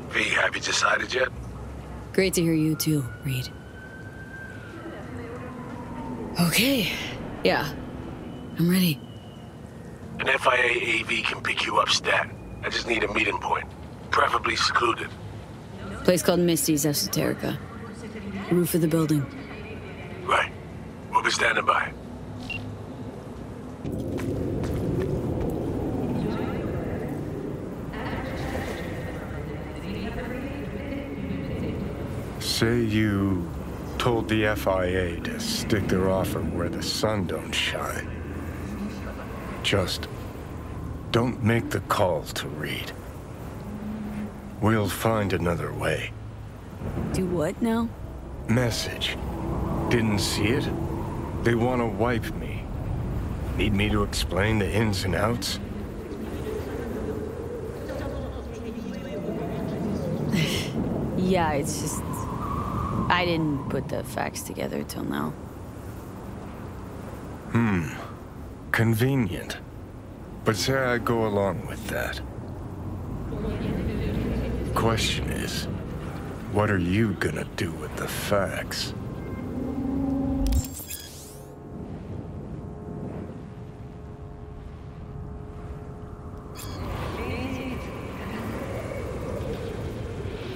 V, have you decided yet? Great to hear you too, Reed. Okay. Yeah. I'm ready. An FIA AV can pick you up stat. I just need a meeting point. Preferably secluded. Place called Misty's Esoterica. Roof of the building. Right. We'll be standing by. Say you told the FIA to stick their offer where the sun don't shine. Just don't make the call to Reed. We'll find another way. Do what now? Message. Didn't see it? They want to wipe me. Need me to explain the ins and outs? Yeah, it's just... I didn't put the facts together till now. Convenient. But say I go along with that. Question is, what are you gonna do with the facts?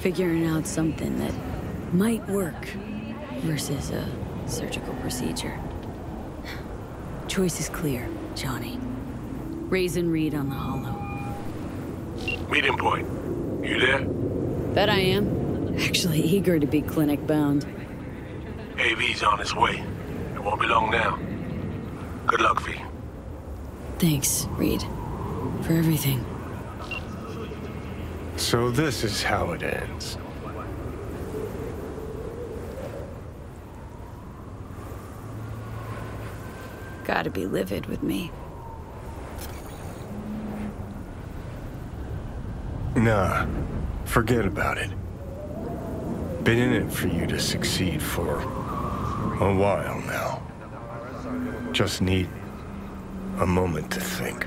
Figuring out something that might work versus a surgical procedure. Choice is clear, Johnny. Raisin Reed on the hollow. Meeting point. You there? Bet I am. Actually eager to be clinic bound. AV's on its way. It won't be long now. Good luck, V. Thanks, Reed. For everything. So this is how it ends. Gotta be livid with me. Nah, forget about it. Been in it for you to succeed for a while now. Just need a moment to think.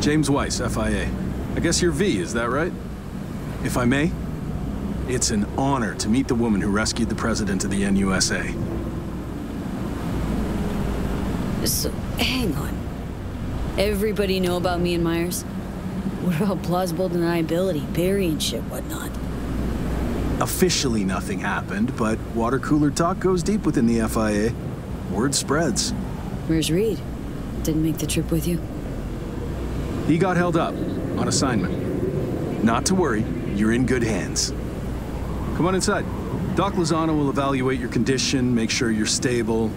James Weiss, FIA. I guess you're V, is that right? If I may, it's an honor to meet the woman who rescued the president of the NUSA. So, hang on. Everybody know about me and Myers? What about plausible deniability, Barry and shit, whatnot? Officially nothing happened, but water cooler talk goes deep within the FIA. Word spreads. Where's Reed? Didn't make the trip with you? He got held up on assignment. Not to worry, you're in good hands. Come on inside. Doc Lozano will evaluate your condition, make sure you're stable.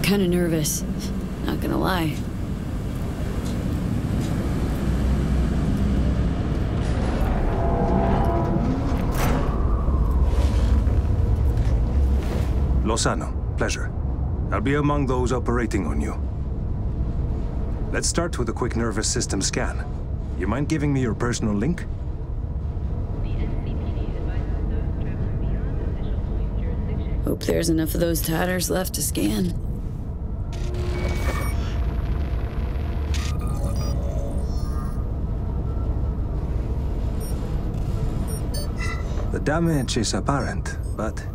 Kinda nervous, not gonna lie. Lozano, pleasure. I'll be among those operating on you. Let's start with a quick nervous system scan. You mind giving me your personal link? Hope there's enough of those tatters left to scan. Damage is apparent, but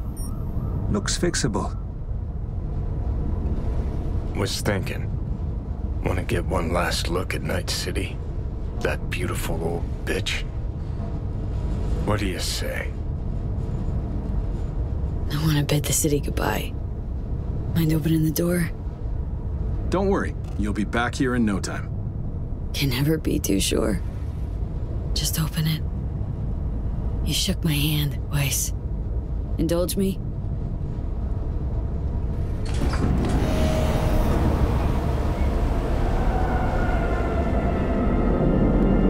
looks fixable. Was thinking. Want to get one last look at Night City? That beautiful old bitch. What do you say? I want to bid the city goodbye. Mind opening the door? Don't worry, you'll be back here in no time. Can never be too sure. Just open it. You shook my hand, Weiss. Indulge me?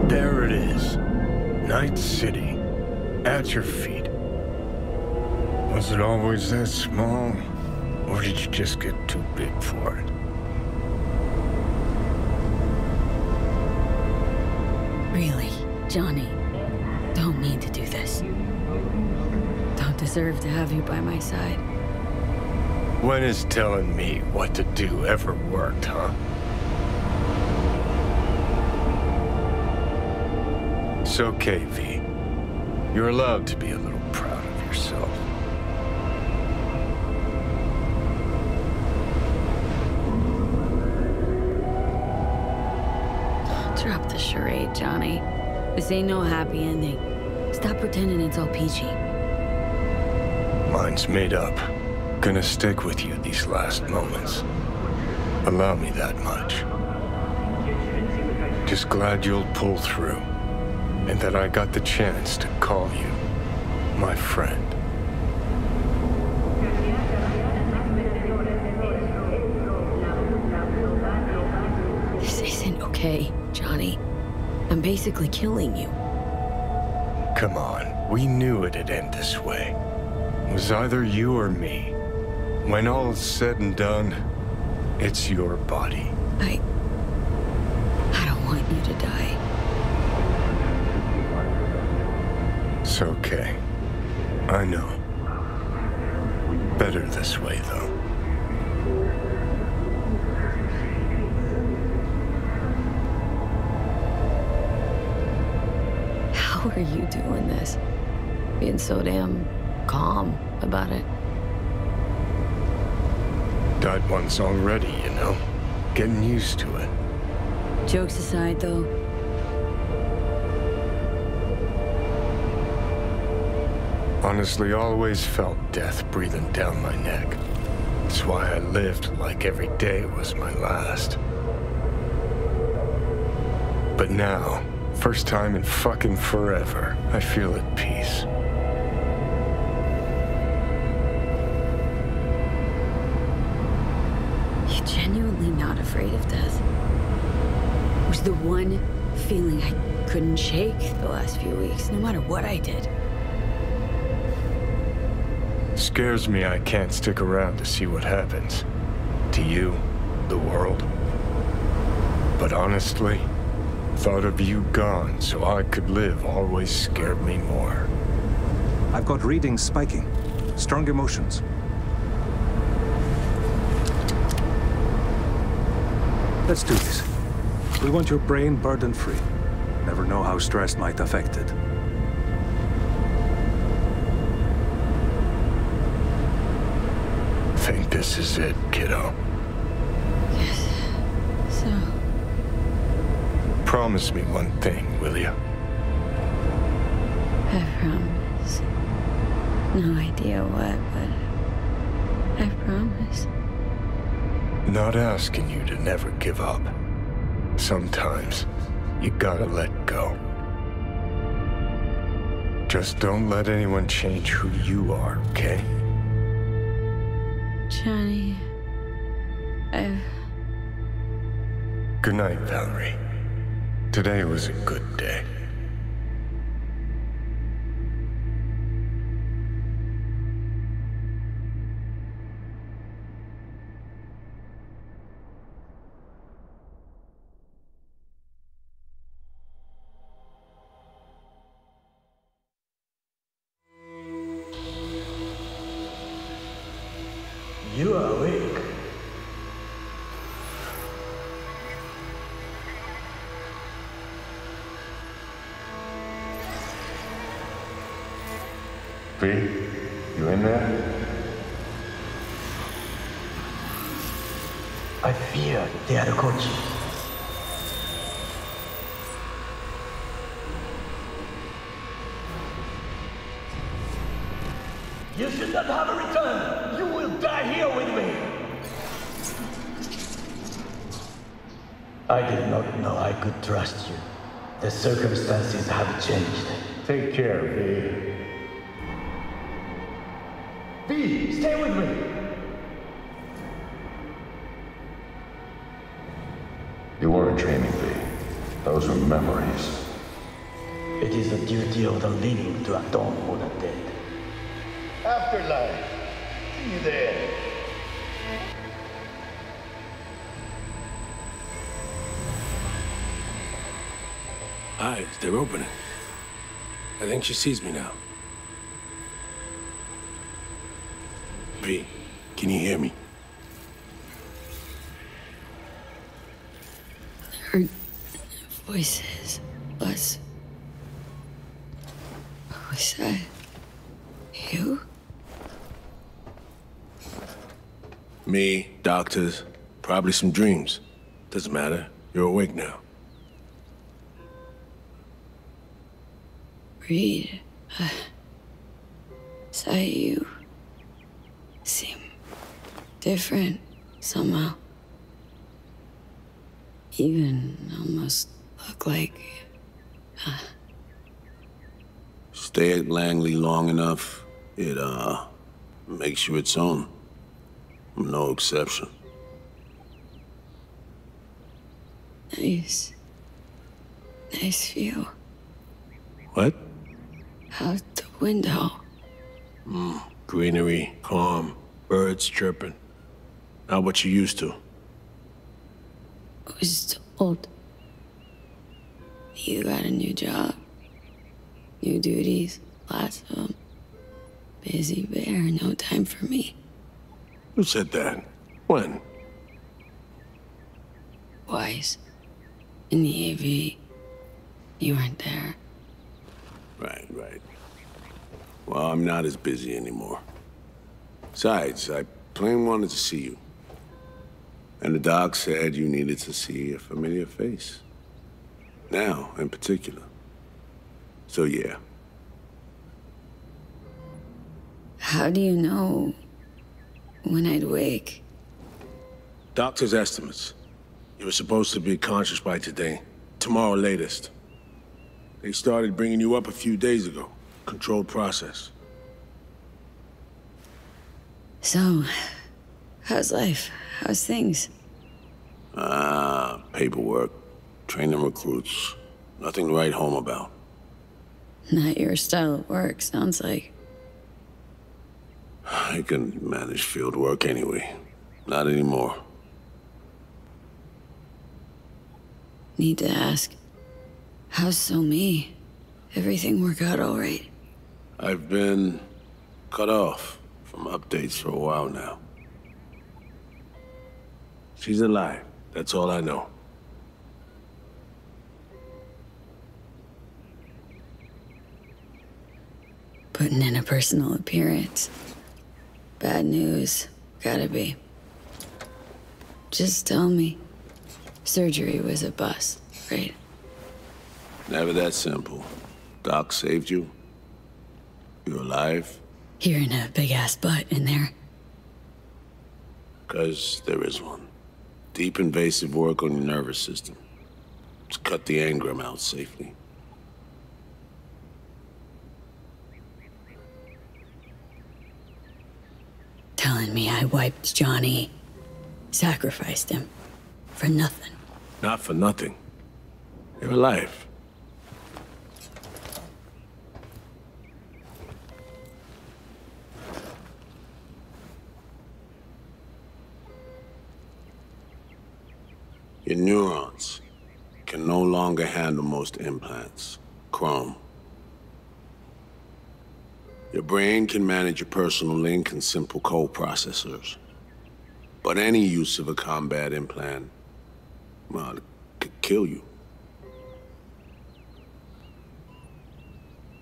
There it is. Night City. At your feet. Was it always that small? Or did you just get too big for it? Really, Johnny, don't need to do this. Don't deserve to have you by my side. When has telling me what to do ever worked, huh? It's okay, V. You're allowed to be a little proud of yourself. Drop the charade, Johnny. This ain't no happy ending. Stop pretending it's all peachy. Mine's made up. Gonna stick with you these last moments. Allow me that much. Just glad you'll pull through. And that I got the chance to call you my friend. This isn't okay, Johnny. I'm basically killing you. Come on, we knew it'd end this way. It was either you or me. When all's said and done, it's your body. I don't want you to die. It's okay. I know. Better this way, though. How are you doing this? Being so damn calm about it. Died once already, you know. Getting used to it. Jokes aside, though, Honestly, always felt death breathing down my neck. That's why I lived like every day was my last. But now, first time in fucking forever, I feel at peace. you're genuinely not afraid of death. It was the one feeling I couldn't shake the last few weeks, no matter what I did. Scares me I can't stick around to see what happens. To you, the world. But honestly, thought of you gone so I could live always scared me more. I've got readings spiking. Strong emotions. Let's do this. We want your brain burden-free. Never know how stress might affect it. Think this is it, kiddo. Yes. So, Promise me one thing, will you? I promise. No idea what, but I promise. Not asking you to never give up. Sometimes, you gotta let go. Just don't let anyone change who you are, okay? Johnny, Good night, Valerie. Today was a good day. You are awake. V, you in there? I fear they are coaching. You should not have a return! You will die here with me! I did not know I could trust you. The circumstances have changed. Take care, V. V, stay with me! You weren't dreaming, V. Those were memories. It is the duty of the living to atone for the dead. Afterlife. See you there. Eyes, they're opening. I think she sees me now. V, can you hear me? Her voices. Was that you? Me, doctors, probably some dreams. Doesn't matter. You're awake now. Reed, saw you seem different somehow. Even almost look like... Stay at Langley long enough, it, makes you its own. I'm no exception. Nice view. What? Out the window. Greenery, calm, birds chirping. Not what you used to. I was told you got a new job, new duties, lots of them. Busy bear, no time for me. Who said that? When? Twice. In the AV. You weren't there. Right. Well, I'm not as busy anymore. Besides, I plain wanted to see you. And the doc said you needed to see a familiar face. Now, in particular. So, yeah. How do you know when I'd wake? Doctor's estimates. You were supposed to be conscious by today. Tomorrow latest. They started bringing you up a few days ago. Controlled process. So, how's life? How's things? Paperwork. Training recruits. Nothing to write home about. Not your style of work, sounds like. I can manage field work anyway. Not anymore. Need to ask. How's So Me? Everything work out all right? I've been cut off from updates for a while now. She's alive. That's all I know. Putting in a personal appearance. Bad news. Gotta be. Just tell me. Surgery was a bust, right? Never that simple. Doc saved you. You're alive. Hearing a big-ass butt in there. 'Cause there is one. Deep invasive work on your nervous system. To cut the engram out safely. Telling me I wiped Johnny. Sacrificed him. For nothing. Not for nothing. You're alive. Your neurons can no longer handle most implants. Chrome. Your brain can manage your personal link and simple code processors. But any use of a combat implant, well, it could kill you.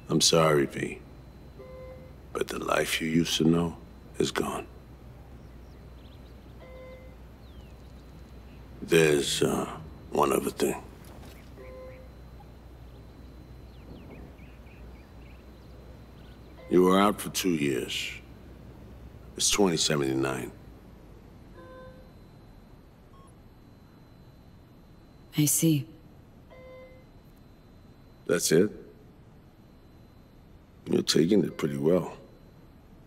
I'm sorry, V. But the life you used to know is gone. There's, one other thing. You were out for 2 years. It's 2079. I see. That's it? You're taking it pretty well.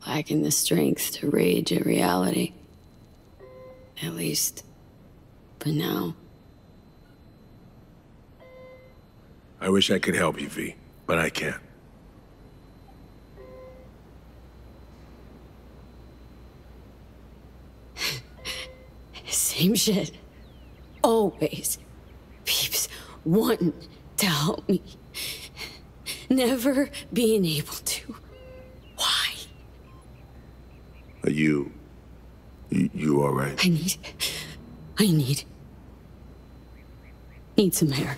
Lacking the strength to rage at reality. At least, for now. I wish I could help you, V, but I can't. Same shit. Always. Peeps wanting to help me. Never being able to. Why? Are you all right? I need some air.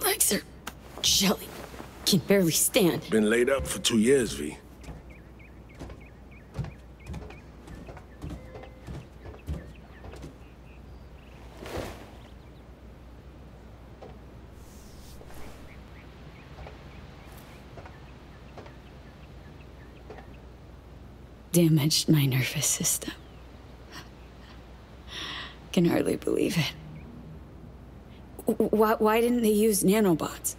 Legs are jelly. Can barely stand. Been laid up for 2 years, V. Damaged my nervous system. Can hardly believe it. Why didn't they use nanobots?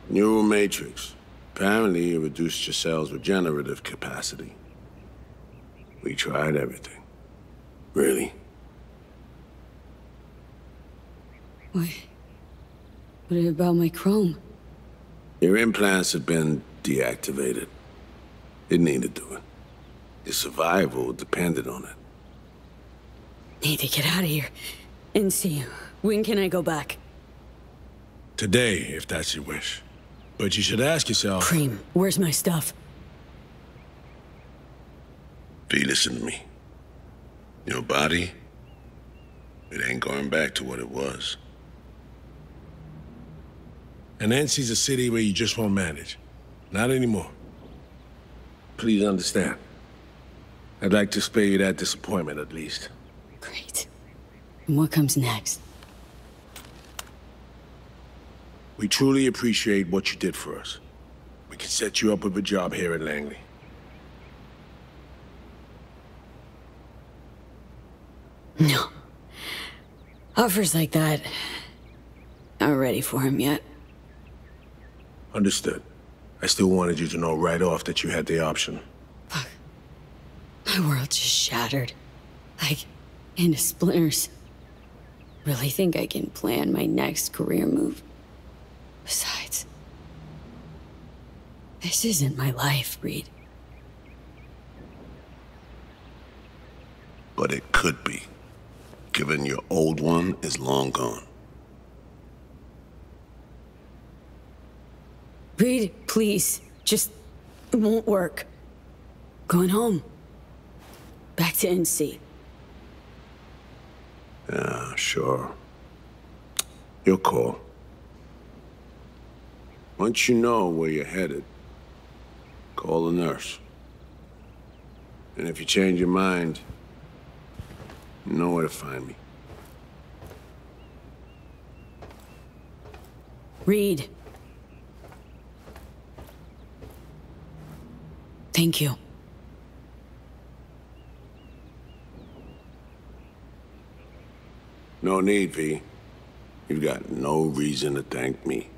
Neural matrix. Apparently, it reduced your cell's regenerative capacity. We tried everything. Really? What about my chrome? Your implants had been deactivated. It needed doing. Your survival depended on it. Need to get out of here. And see, when can I go back? Today, if that's your wish. But you should ask yourself... Cream, where's my stuff? V, listen to me. Your body, it ain't going back to what it was. And NC's a city where you just won't manage. Not anymore. Please understand. I'd like to spare you that disappointment, at least. Great. And what comes next? We truly appreciate what you did for us. We can set you up with a job here at Langley. No. Offers like that... Not ready for him yet. Understood. I still wanted you to know right off that you had the option. Fuck. My world just shattered. Like, into splinters. Really think I can plan my next career move. Besides... This isn't my life, Reed. But it could be, given your old one is long gone. Reed, please. Just... It won't work. Going home. Back to NC. Yeah, sure. Your call. Once you know where you're headed, call a nurse. And if you change your mind, you know where to find me. Reed. Thank you. No need, V. You've got no reason to thank me.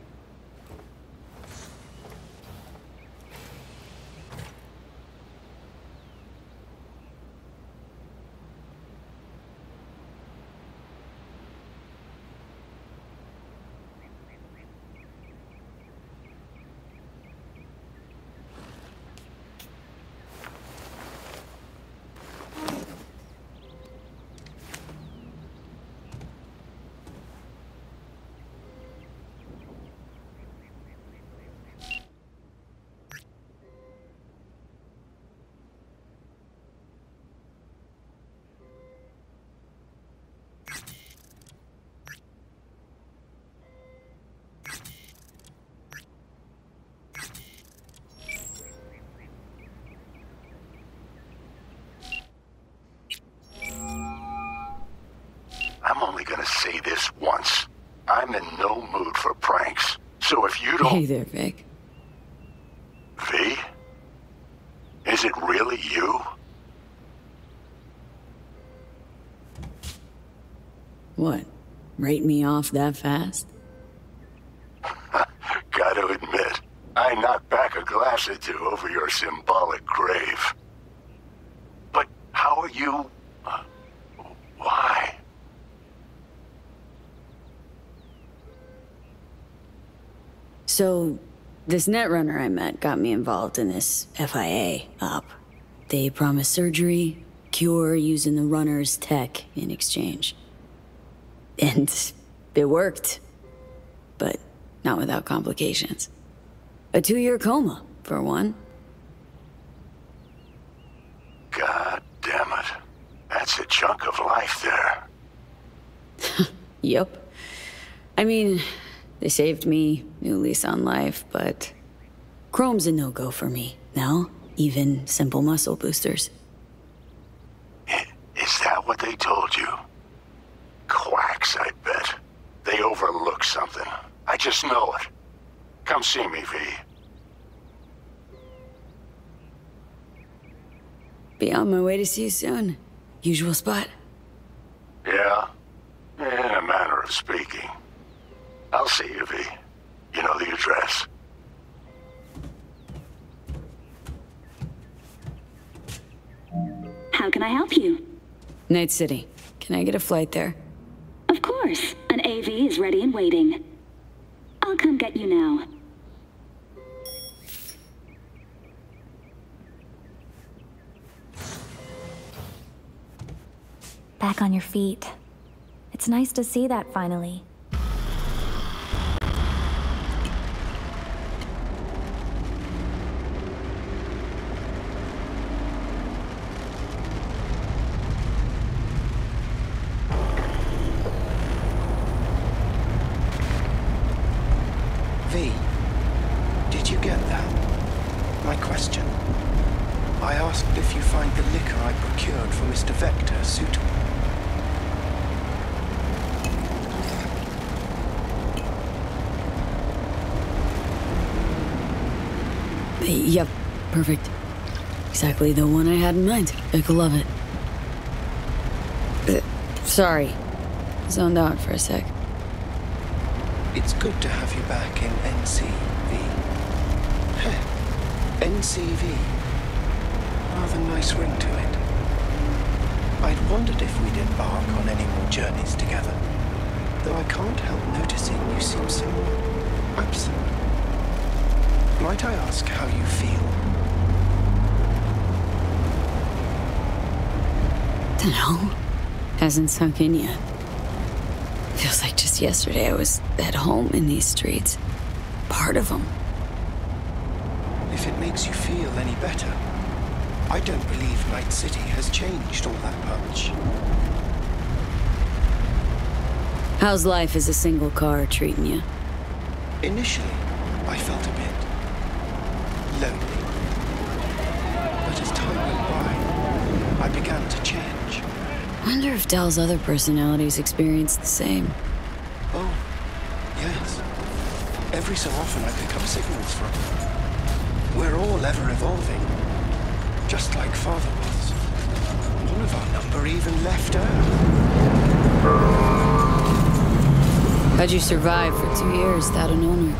I'm only gonna say this once. I'm in no mood for pranks. So if you don't... Hey there, Vic. V? Is it really you? What? Write me off that fast? Gotta admit, I knocked back a glass or two over your symbolic grave. But how are you... why? So, this netrunner I met got me involved in this FIA op. They promised surgery, cure using the runner's tech in exchange. And it worked. But not without complications. A 2-year coma, for one. God damn it. That's a chunk of life there. Yup. I mean, they saved me, new lease on life, but chrome's a no-go for me now, even simple muscle boosters. Is that what they told you? Quacks, I bet. They overlook something. I just know it. Come see me, V. Be on my way to see you soon. Usual spot. Yeah? In a manner of speaking. I'll see you, V. You know the address. How can I help you? Night City. Can I get a flight there? Of course. An AV is ready and waiting. I'll come get you now. Back on your feet. It's nice to see that finally. V, did you get that? My question. I asked if you find the liquor I procured for Mr. Vector suitable. Yep, perfect. Exactly the one I had in mind. Vic will love it. Sorry. Zoned out for a sec. It's good to have you back in NCV. Heh, NCV. Rather nice ring to it. I'd wondered if we'd embark on any more journeys together, though I can't help noticing you seem somewhat absent. Might I ask how you feel? Dunno. Hasn't sunk in yet. Feels like just yesterday I was at home in these streets. Part of them. If it makes you feel any better, I don't believe Night City has changed all that much. How's life as a single car treating you? Initially, I felt a bit lonely. But as time went by, I began to change. Wonder if Del's other personalities experience the same. Oh, yes. Every so often I pick up signals from her. We're all ever evolving, just like Father was. One of our number even left Earth. How'd you survive for 2 years without an owner?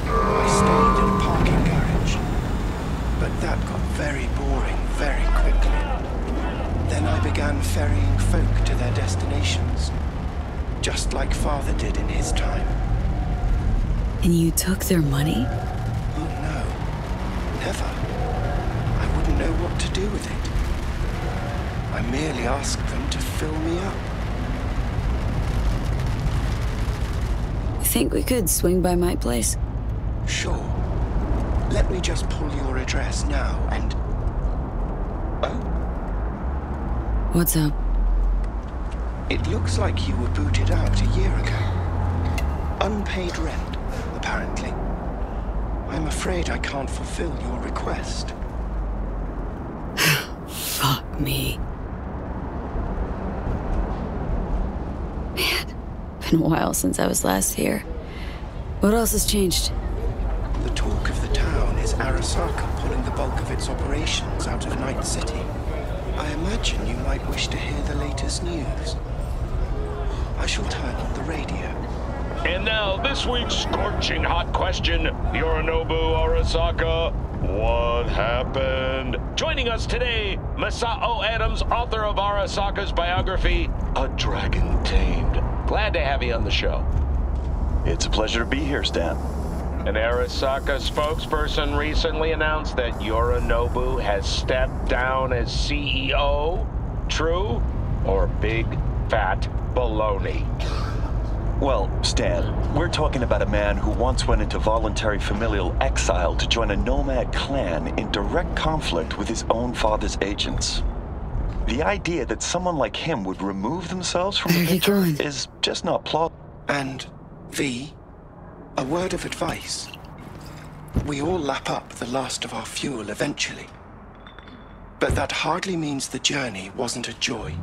I stayed in a parking garage, but that got very boring very quickly. Then I began ferrying folk to their destinations, just like Father did in his time. And you took their money? Oh no, never. I wouldn't know what to do with it. I merely asked them to fill me up. Think we could swing by my place? Sure. Let me just pull your address now and... Oh? What's up? It looks like you were booted out a year ago. Unpaid rent, apparently. I'm afraid I can't fulfill your request. Fuck me. Been a while since I was last here. What else has changed? The talk of the town is Arasaka pulling the bulk of its operations out of Night City. I imagine you might wish to hear the latest news. I shall turn on the radio. And now, this week's scorching hot question. Yorinobu Arasaka, what happened? Joining us today, Masao Adams, author of Arasaka's biography, A Dragon Tamed. Glad to have you on the show. It's a pleasure to be here, Stan. An Arasaka spokesperson recently announced that Yorinobu has stepped down as CEO. True or big fat baloney? Well, Stan, we're talking about a man who once went into voluntary familial exile to join a nomad clan in direct conflict with his own father's agents. The idea that someone like him would remove themselves from the picture is just not plausible. And, V, a word of advice. We all lap up the last of our fuel eventually. But that hardly means the journey wasn't a joy.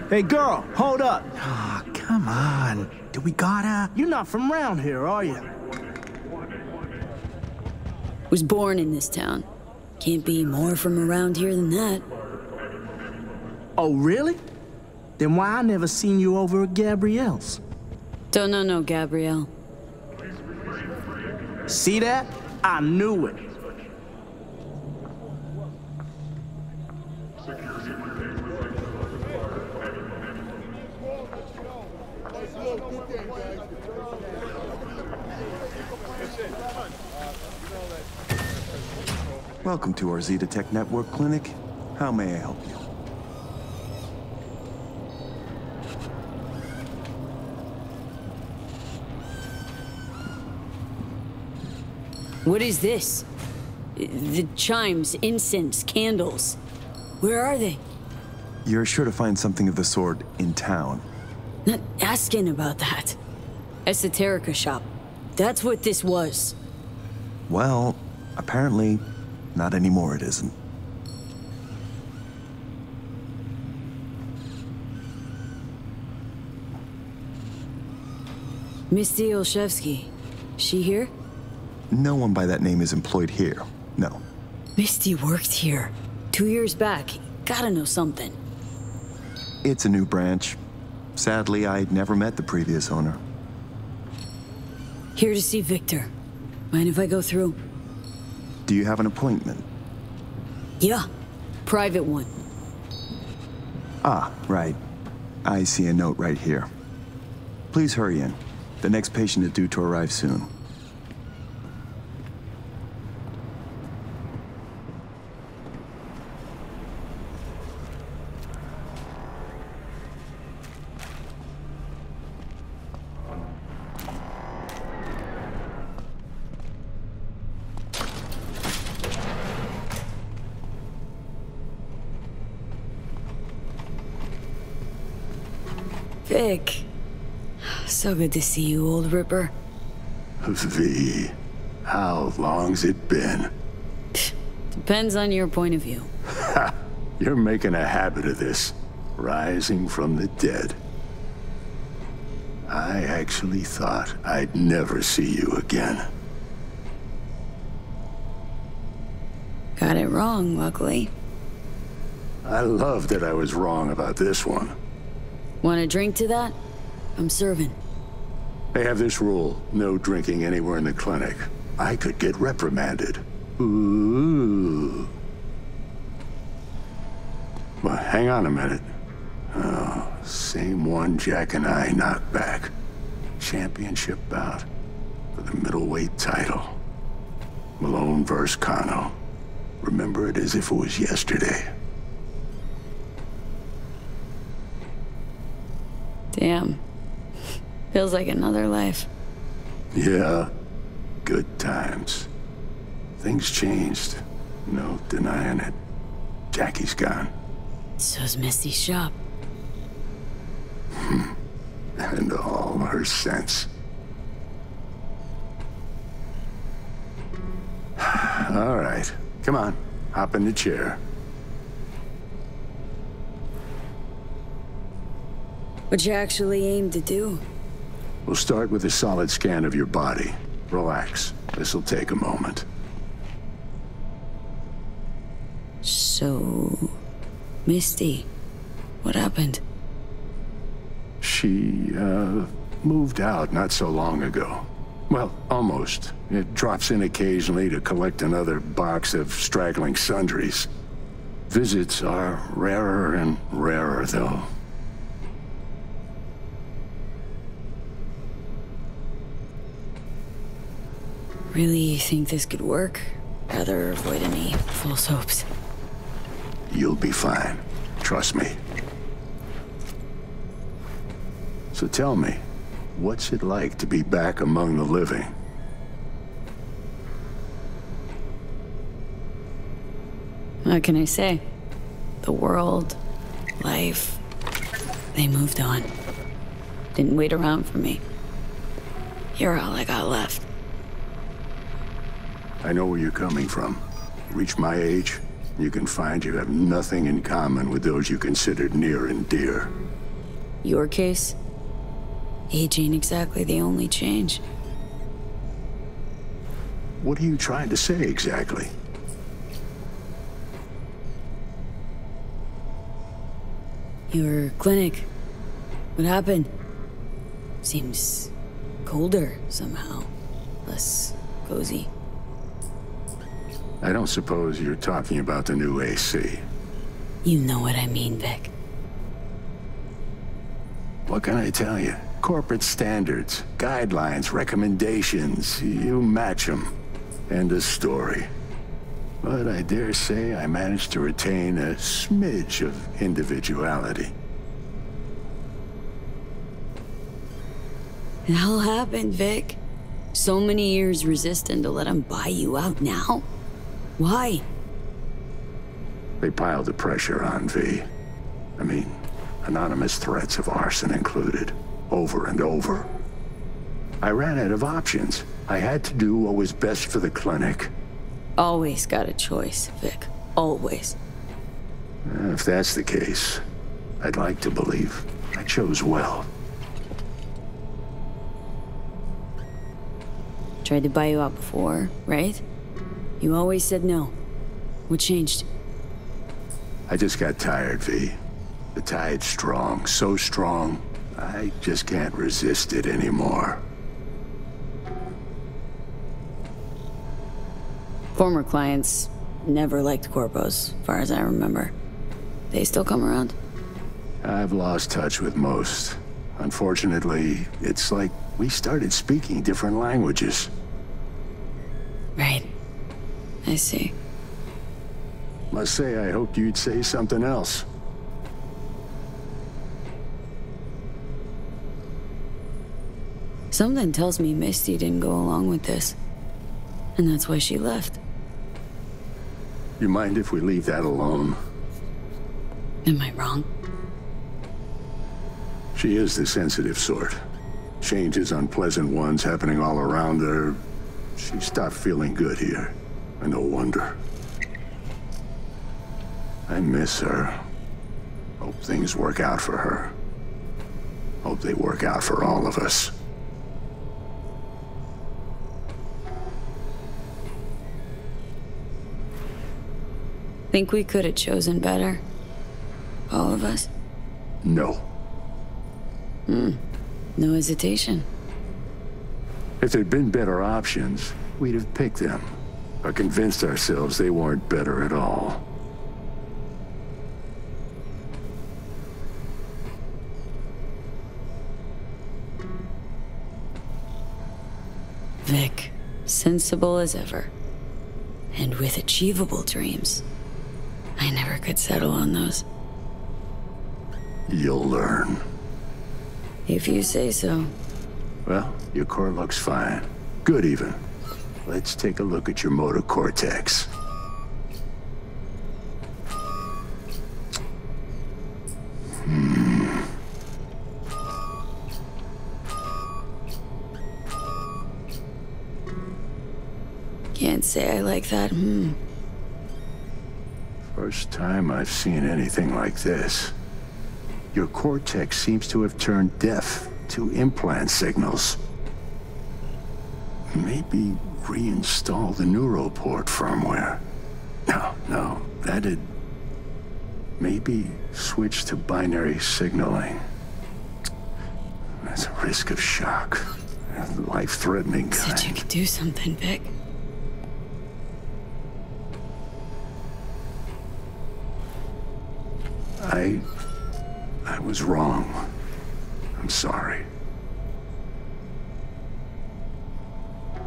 Hey, girl, hold up. Oh, come on. Do we gotta? You're not from around here, are you? Was born in this town. Can't be more from around here than that. Oh, really? Then why I never seen you over at Gabrielle's? Don't know no Gabrielle. See that? I knew it. Welcome to our Zetatech Network Clinic. How may I help you? What is this? The chimes, incense, candles. Where are they? You're sure to find something of the sort in town. Not asking about that. Esoterica shop. That's what this was. Well, apparently, not anymore it isn't. Misty Olszewski. She here? No one by that name is employed here, no. Misty worked here. 2 years back. Gotta know something. It's a new branch. Sadly, I'd never met the previous owner. Here to see Victor. Mind if I go through? Do you have an appointment? Yeah. Private one. Ah, right. I see a note right here. Please hurry in. The next patient is due to arrive soon. Vic. So good to see you, old Ripper. V, how long's it been? Depends on your point of view. Ha! You're making a habit of this. Rising from the dead. I actually thought I'd never see you again. Got it wrong, luckily. I love that I was wrong about this one. Want a drink to that? I'm serving. They have this rule, no drinking anywhere in the clinic. I could get reprimanded. Ooh. Well, hang on a minute. Oh, same one Jack and I knocked back. Championship bout for the middleweight title. Malone versus Kano. Remember it as if it was yesterday. Damn. Feels like another life. Yeah, good times. Things changed. No denying it. Jackie's gone. So's Misty's shop. And all her sense. All right, come on, hop in the chair. What you actually aim to do? We'll start with a solid scan of your body. Relax, this'll take a moment. So... Misty, what happened? She, moved out not so long ago. Well, almost. It drops in occasionally to collect another box of straggling sundries. Visits are rarer and rarer, though. Really think this could work? Rather avoid any false hopes. You'll be fine. Trust me. So tell me, what's it like to be back among the living? What can I say? The world, life, they moved on. Didn't wait around for me. You're all I got left. I know where you're coming from. Reach my age, you can find you have nothing in common with those you considered near and dear. Your case? Age ain't exactly the only change. What are you trying to say exactly? Your clinic. What happened? Seems colder somehow. Less cozy. I don't suppose you're talking about the new AC. You know what I mean, Vic. What can I tell you? Corporate standards, guidelines, recommendations, you match them. End of story. But I dare say I managed to retain a smidge of individuality. The hell happened, Vic? So many years resisting to let him buy you out now? Why? They piled the pressure on, V. I mean, anonymous threats of arson included, over and over. I ran out of options. I had to do what was best for the clinic. Always got a choice, Vic. Always. If that's the case, I'd like to believe I chose well. Tried to buy you out before, right? You always said no. What changed? I just got tired, V. The tide's strong, so strong, I just can't resist it anymore. Former clients never liked corpos, far as I remember. They still come around? I've lost touch with most. Unfortunately, it's like we started speaking different languages. Right. I see. Must say I hoped you'd say something else. Something tells me Misty didn't go along with this. And that's why she left. You mind if we leave that alone? Am I wrong? She is the sensitive sort. Changes, unpleasant ones happening all around her. She stopped feeling good here. And no wonder. I miss her. Hope things work out for her. Hope they work out for all of us. Think we could have chosen better? All of us? No. No hesitation. If there'd been better options, we'd have picked them. Or convinced ourselves they weren't better at all. Vic, sensible as ever. And with achievable dreams. I never could settle on those. You'll learn. If you say so. Well, your core looks fine. Good even. Let's take a look at your motor cortex. Can't say I like that. First time I've seen anything like this. Your cortex seems to have turned deaf to implant signals. Maybe reinstall the neural port firmware. No, that'd... Maybe switch to binary signaling. That's a risk of shock. Life-threatening kind. Said you could do something, Vic. I was wrong. I'm sorry.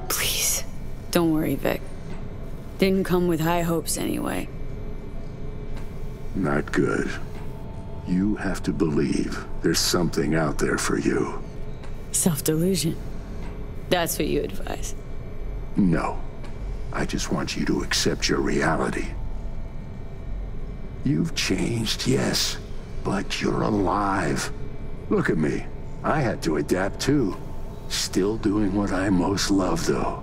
Please, don't worry, Vic. Didn't come with high hopes anyway. Not good. You have to believe there's something out there for you. Self-delusion. That's what you advise. No. I just want you to accept your reality. You've changed, yes, but you're alive. Look at me. I had to adapt too. Still doing what I most love, though.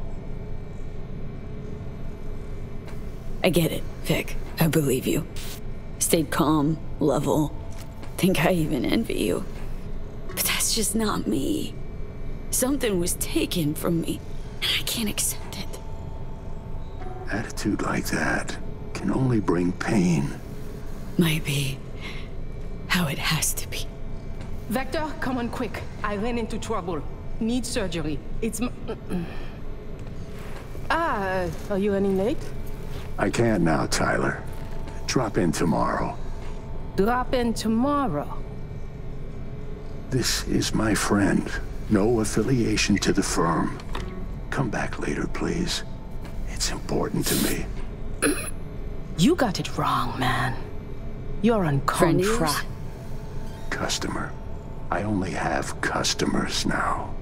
I get it, Vic. I believe you. Stayed calm, level. Think I even envy you. But that's just not me. Something was taken from me, and I can't accept it. Attitude like that can only bring pain. Might be how it has to be. Vector, come on quick. I ran into trouble. Need surgery. It's are you running late? I can't now, Tyler. Drop in tomorrow. Drop in tomorrow? This is my friend. No affiliation to the firm. Come back later, please. It's important to me. You got it wrong, man. You're on contract. Customer. I only have customers now.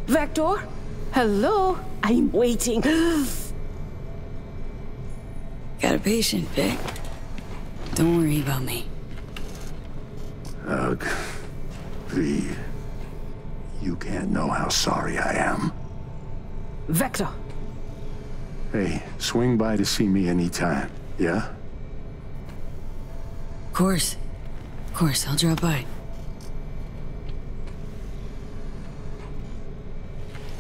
Vector? Hello? I'm waiting. Got a patient, Vic. Don't worry about me. Ugh. V. You can't know how sorry I am. Vector. Hey, swing by to see me anytime, yeah? Of course, I'll drop by.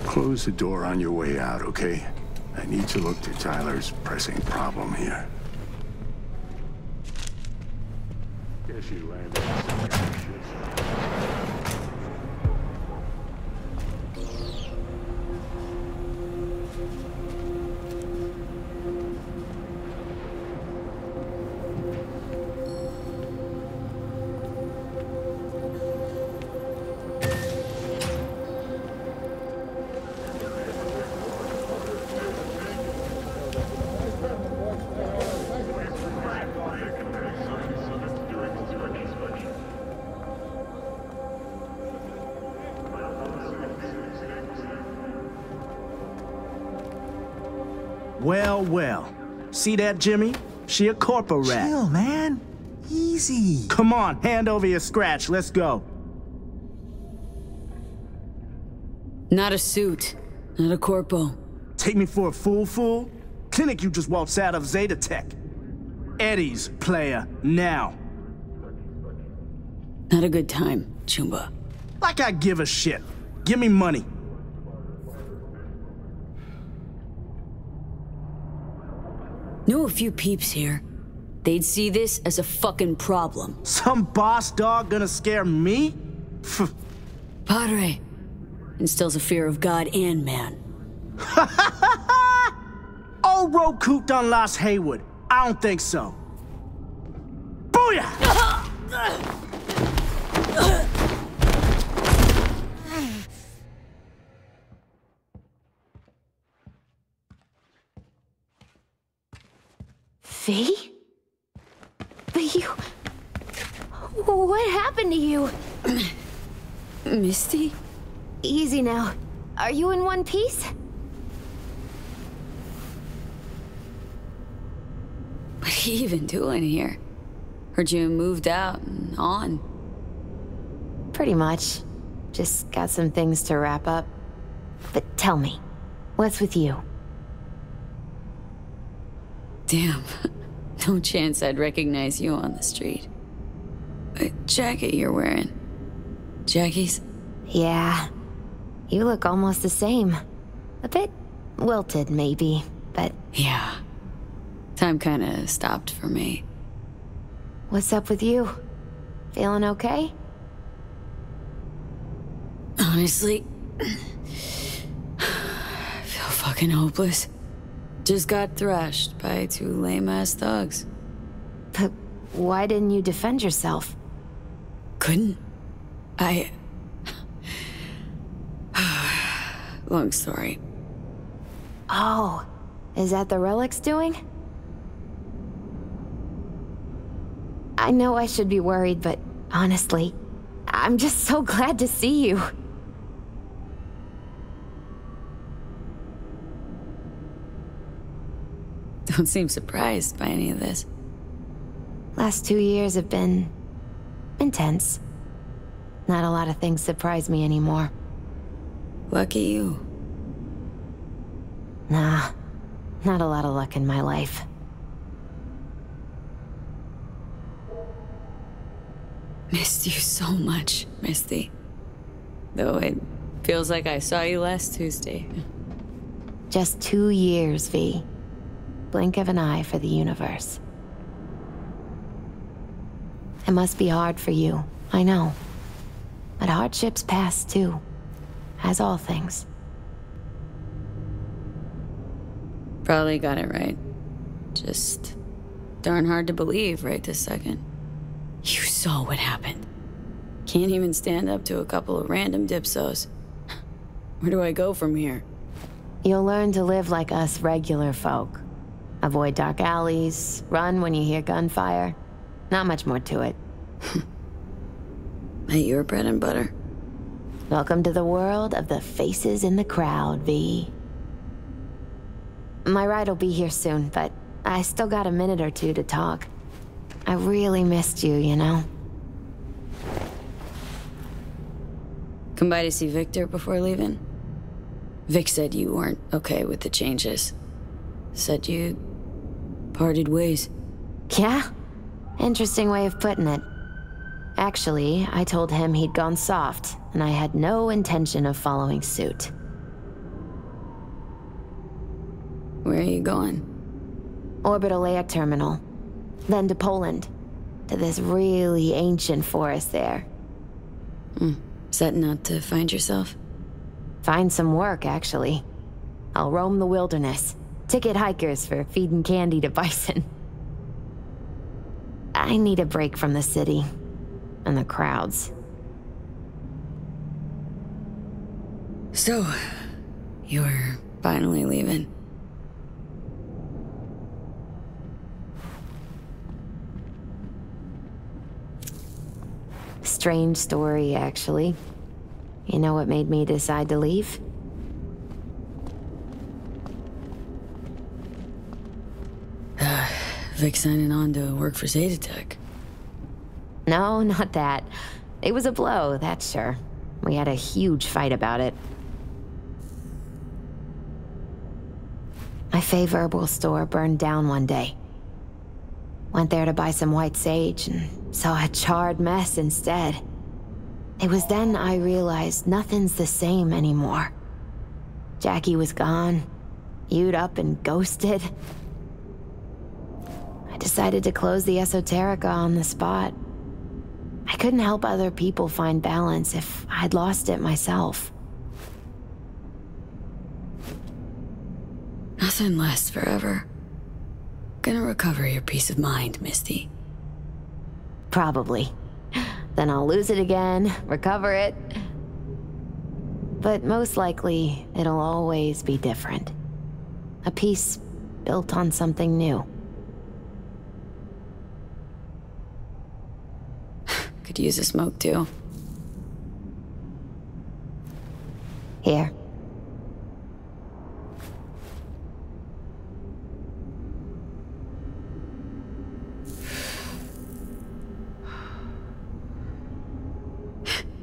Close the door on your way out, okay? I need to look to Tyler's pressing problem here. Guess you landed. Well. See that, Jimmy? She a corporate rat. Chill, man. Easy. Come on, hand over your scratch. Let's go. Not a suit. Not a corpo. Take me for a fool? Clinic you just waltzed out of Zeta Tech. Eddie's player, now. Not a good time, Chumba. Like I give a shit. Give me money. Know a few peeps here. They'd see this as a fucking problem. Some boss dog gonna scare me? Padre. Instills a fear of God and man. Old road cooped on Las Haywood. I don't think so. Booyah! V? But you... What happened to you? Misty? Easy now. Are you in one piece? What are you even doing here? Heard you moved out and on. Pretty much. Just got some things to wrap up. But tell me, what's with you? Damn. No chance I'd recognize you on the street. What jacket you're wearing? Jackie's? Yeah. You look almost the same. A bit wilted, maybe, but... Yeah. Time kinda stopped for me. What's up with you? Feeling okay? Honestly, I feel fucking hopeless. Just got thrashed by 2 lame-ass thugs. But why didn't you defend yourself? Couldn't. Long story. Oh, is that the relic's doing? I know I should be worried, but honestly, I'm just so glad to see you. Don't seem surprised by any of this. Last 2 years have been... intense. Not a lot of things surprise me anymore. Lucky you. Nah, not a lot of luck in my life. Missed you so much, Misty. Though it feels like I saw you last Tuesday. Just 2 years, V. Blink of an eye for the universe. It must be hard for you, I know. But hardships pass too, as all things. Probably got it right. Just darn hard to believe right this second. You saw what happened. Can't even stand up to a couple of random dipsos. Where do I go from here? You'll learn to live like us regular folk. Avoid dark alleys, run when you hear gunfire. Not much more to it. Ain't your bread and butter? Welcome to the world of the faces in the crowd, V. My ride will be here soon, but I still got a minute or two to talk. I really missed you, you know? Come by to see Victor before leaving? Vic said you weren't okay with the changes. Said you parted ways. Yeah? Interesting way of putting it. Actually, I told him he'd gone soft, and I had no intention of following suit. Where are you going? Orbital Air Terminal. Then to Poland. To this really ancient forest there. Setting out to find yourself? Find some work, actually. I'll roam the wilderness. Ticket hikers for feeding candy to bison. I need a break from the city. And the crowds. So, you're finally leaving. Strange story, actually. You know what made me decide to leave? Vic signing on to work for Cyberdeck. No, not that. It was a blow, that's sure. We had a huge fight about it. My fave herbal store burned down one day. Went there to buy some white sage and saw a charred mess instead. It was then I realized nothing's the same anymore. Jackie was gone, You'd up and ghosted. I decided to close the esoterica on the spot. I couldn't help other people find balance if I'd lost it myself. Nothing lasts forever. Gonna recover your peace of mind, Misty. Probably. Then I'll lose it again, recover it. But most likely, it'll always be different. A piece built on something new. Could use a smoke, too. Here.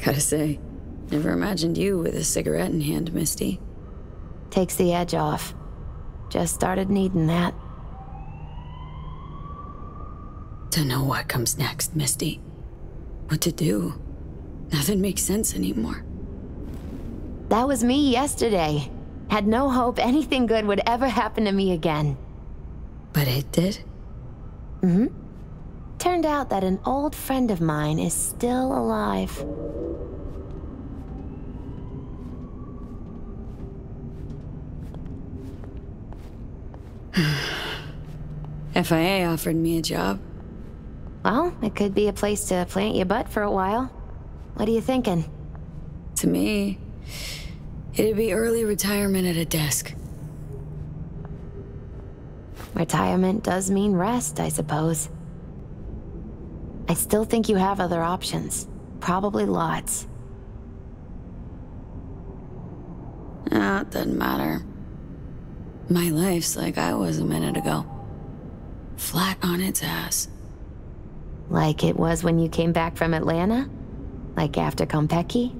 Gotta say, never imagined you with a cigarette in hand, Misty. Takes the edge off. Just started needing that. Don't know what comes next, Misty. What to do. Nothing makes sense anymore. That was me yesterday. Had no hope anything good would ever happen to me again. But it did? Mm-hmm. Turned out that an old friend of mine is still alive. FIA offered me a job. Well, it could be a place to plant your butt for a while. What are you thinking? To me, it'd be early retirement at a desk. Retirement does mean rest, I suppose. I still think you have other options. Probably lots. It doesn't matter. My life's like I was a minute ago. Flat on its ass. Like it was when you came back from Atlanta? Like after Konpeki?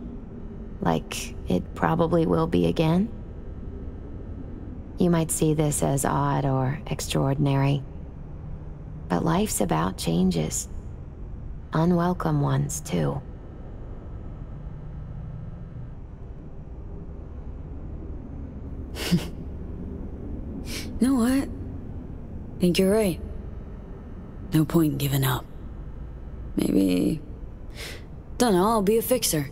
Like it probably will be again? You might see this as odd or extraordinary. But life's about changes. Unwelcome ones, too. You know what? I think you're right. No point in giving up. Maybe... don't know, I'll be a fixer.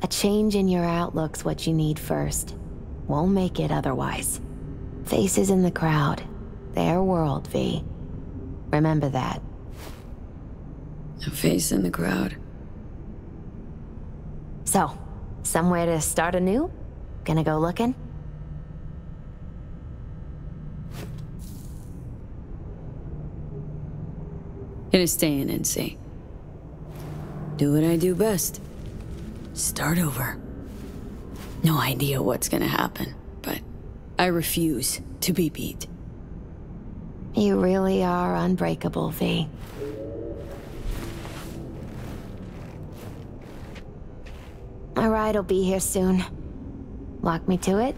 A change in your outlook's what you need first. Won't make it otherwise. Faces in the crowd. Their world, V. Remember that. A face in the crowd. So, somewhere to start anew? Gonna go looking? Gonna stay in NC. Do what I do best. Start over. No idea what's gonna happen, but I refuse to be beat. You really are unbreakable, V. My ride'll be here soon. Walk me to it?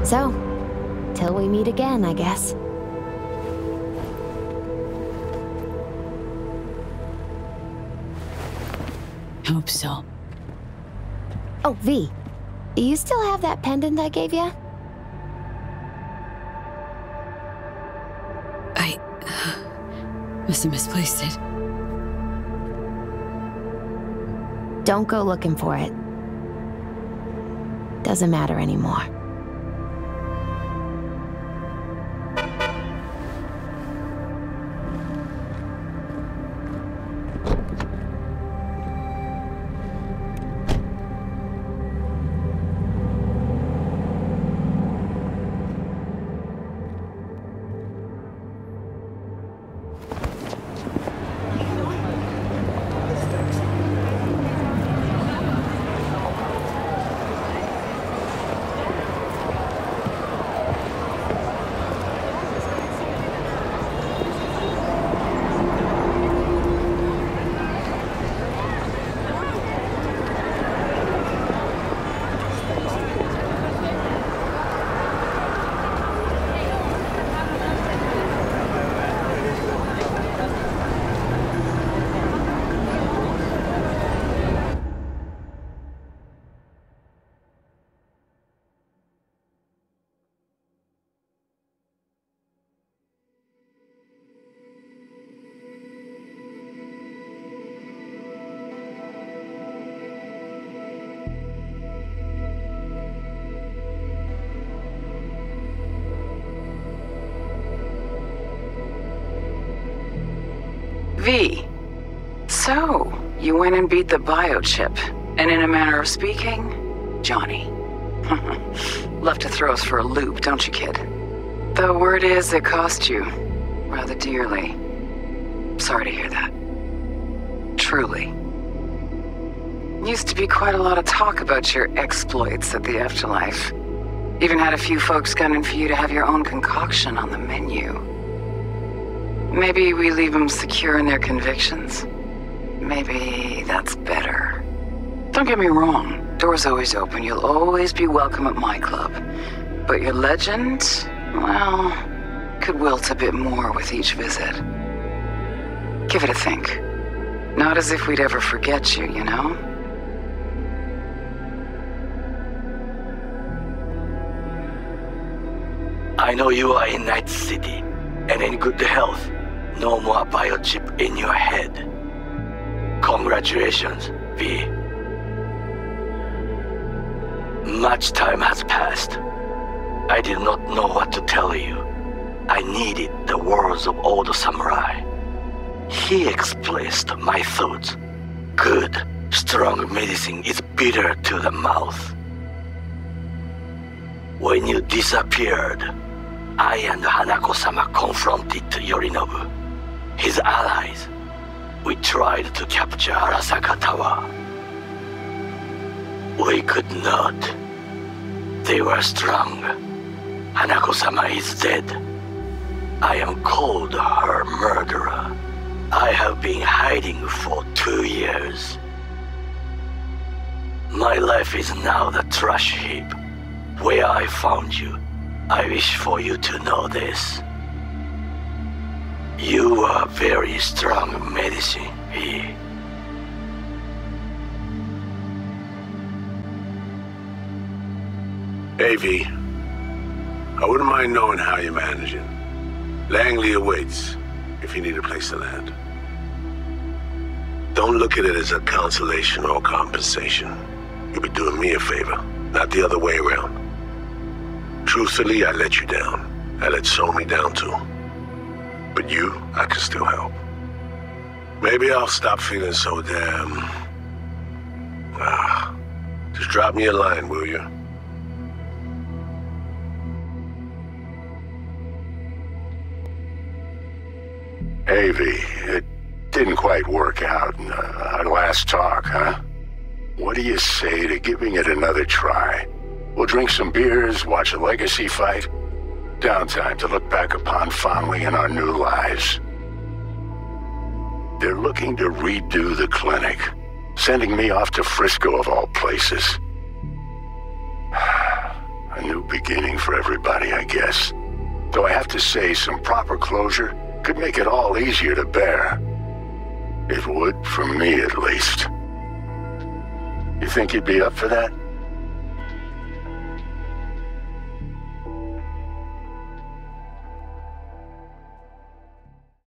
So, till we meet again, I guess. Hope so. Oh, V. Do you still have that pendant I gave you? I... must have misplaced it. Don't go looking for it. Doesn't matter anymore. V. So, you went and beat the biochip, and in a manner of speaking, Johnny. Love to throw us for a loop, don't you, kid? The word is it cost you rather dearly. Sorry to hear that. Truly. Used to be quite a lot of talk about your exploits at the afterlife. Even had a few folks gunning for you to have your own concoction on the menu. Maybe we leave them secure in their convictions. Maybe that's better. Don't get me wrong, door's always open. You'll always be welcome at my club. But your legend, well, could wilt a bit more with each visit. Give it a think. Not as if we'd ever forget you, you know? I know you are in Night City, and in good health. No more biochip in your head. Congratulations, V. Much time has passed. I did not know what to tell you. I needed the words of old samurai. He expressed my thoughts. Good, strong medicine is bitter to the mouth. When you disappeared, I and Hanako-sama confronted Yorinobu, his allies. We tried to capture Arasaka Tower. We could not. They were strong. Hanako-sama is dead. I am called her murderer. I have been hiding for 2 years. My life is now the trash heap. Where I found you, I wish for you to know this. You are very strong medicine, V. Hey, V. I wouldn't mind knowing how you're managing. Langley awaits, if you need a place to land. Don't look at it as a consolation or compensation. You'll be doing me a favor, not the other way around. Truthfully, I let you down. I let Somi down too. But you, I can still help. Maybe I'll stop feeling so damn... just drop me a line, will you? Hey, V, it didn't quite work out in our last talk, huh? What do you say to giving it another try? We'll drink some beers, watch a legacy fight. Downtime to look back upon fondly in our new lives. They're looking to redo the clinic, sending me off to Frisco of all places. A new beginning for everybody, I guess. Though I have to say, some proper closure could make it all easier to bear. It would, for me at least. You think you'd be up for that?